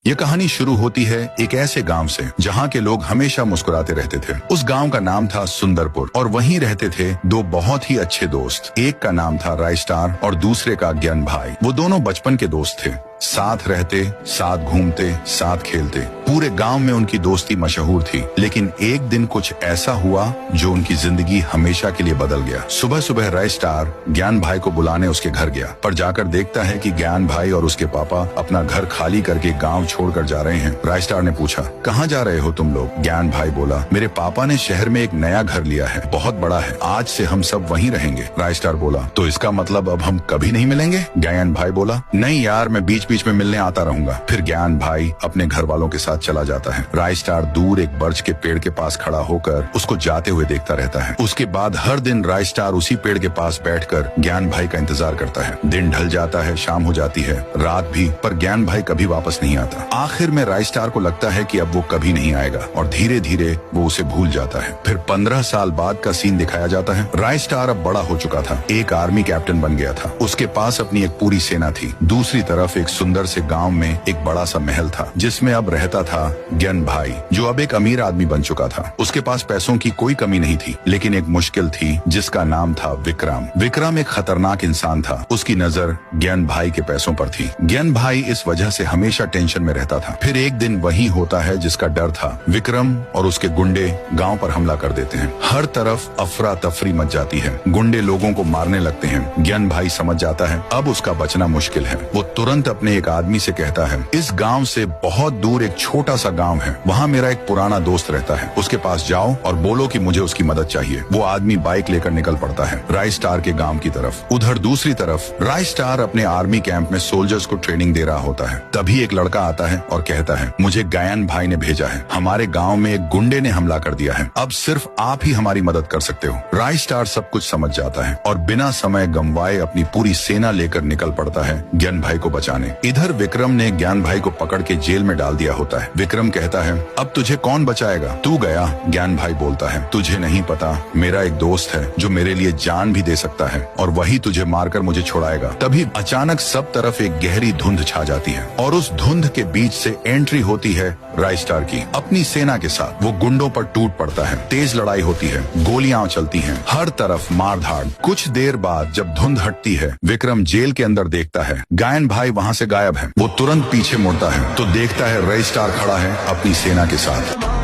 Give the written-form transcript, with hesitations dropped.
ये कहानी शुरू होती है एक ऐसे गांव से जहां के लोग हमेशा मुस्कुराते रहते थे। उस गांव का नाम था सुंदरपुर और वहीं रहते थे दो बहुत ही अच्छे दोस्त। एक का नाम था रायस्टार और दूसरे का ज्ञान भाई। वो दोनों बचपन के दोस्त थे, साथ रहते, साथ घूमते, साथ खेलते। पूरे गांव में उनकी दोस्ती मशहूर थी। लेकिन एक दिन कुछ ऐसा हुआ जो उनकी जिंदगी हमेशा के लिए बदल गया। सुबह सुबह रायस्टार ज्ञान भाई को बुलाने उसके घर गया, पर जाकर देखता है कि ज्ञान भाई और उसके पापा अपना घर खाली करके गांव छोड़कर जा रहे हैं। रायस्टार ने पूछा, कहाँ जा रहे हो तुम लोग? ज्ञान भाई बोला, मेरे पापा ने शहर में एक नया घर लिया है, बहुत बड़ा है, आज से हम सब वहीं रहेंगे। रायस्टार बोला, तो इसका मतलब अब हम कभी नहीं मिलेंगे? ज्ञान भाई बोला, नहीं यार, मैं बीच बीच में मिलने आता रहूंगा। फिर ज्ञान भाई अपने घर वालों के साथ चला जाता है। रायस्टार दूर एक बर्च के पेड़ के पास खड़ा होकर उसको जाते हुए देखता रहता है। उसके बाद हर दिन रायस्टार उसी पेड़ के पास बैठकर ज्ञान भाई का इंतजार करता है। दिन ढल जाता है, शाम हो जाती है, रात भी, पर ज्ञान भाई कभी वापस नहीं आता। आखिर में रायस्टार को लगता है कि अब वो कभी नहीं आएगा और धीरे धीरे वो उसे भूल जाता है। फिर 15 साल बाद का सीन दिखाया जाता है। रायस्टार अब बड़ा हो चुका था, एक आर्मी कैप्टन बन गया था। उसके पास अपनी एक पूरी सेना थी। दूसरी तरफ एक सुंदर से गांव में एक बड़ा सा महल था जिसमें अब रहता था ज्ञान भाई, जो अब एक अमीर आदमी बन चुका था। उसके पास पैसों की कोई कमी नहीं थी, लेकिन एक मुश्किल थी जिसका नाम था विक्रम। विक्रम एक खतरनाक इंसान था। उसकी नजर ज्ञान भाई के पैसों पर थी। ज्ञान भाई इस वजह से हमेशा टेंशन में रहता था। फिर एक दिन वही होता है जिसका डर था। विक्रम और उसके गुंडे गांव पर हमला कर देते हैं। हर तरफ अफरा तफरी मच जाती है। गुंडे लोगों को मारने लगते हैं। ज्ञान भाई समझ जाता है अब उसका बचना मुश्किल है। वो तुरंत अपने एक आदमी से कहता है, इस गांव से बहुत दूर एक छोटा सा गांव है, वहाँ मेरा एक पुराना दोस्त रहता है, उसके पास जाओ और बोलो कि मुझे उसकी मदद चाहिए। वो आदमी बाइक लेकर निकल पड़ता है रायस्टार के गांव की तरफ। उधर दूसरी तरफ रायस्टार अपने आर्मी कैंप में सोल्जर्स को ट्रेनिंग दे रहा होता है। तभी एक लड़का आता है और कहता है, मुझे ज्ञान भाई ने भेजा है, हमारे गाँव में एक गुंडे ने हमला कर दिया है, अब सिर्फ आप ही हमारी मदद कर सकते हो। रायस्टार सब कुछ समझ जाता है और बिना समय गंवाए अपनी पूरी सेना लेकर निकल पड़ता है ज्ञान भाई को बचाने। इधर विक्रम ने ज्ञान भाई को पकड़ के जेल में डाल दिया होता है। विक्रम कहता है, अब तुझे कौन बचाएगा? तू गया। ज्ञान भाई बोलता है, तुझे नहीं पता, मेरा एक दोस्त है जो मेरे लिए जान भी दे सकता है और वही तुझे मारकर मुझे छुड़ाएगा। तभी अचानक सब तरफ एक गहरी धुंध छा जाती है और उस धुंध के बीच से एंट्री होती है रायस्टार की अपनी सेना के साथ। वो गुंडों पर टूट पड़ता है। तेज लड़ाई होती है, गोलियां चलती हैं, हर तरफ मार धाड़। कुछ देर बाद जब धुंध हटती है, विक्रम जेल के अंदर देखता है ज्ञान भाई वहाँ से गायब है। वो तुरंत पीछे मुड़ता है तो देखता है रायस्टार खड़ा है अपनी सेना के साथ।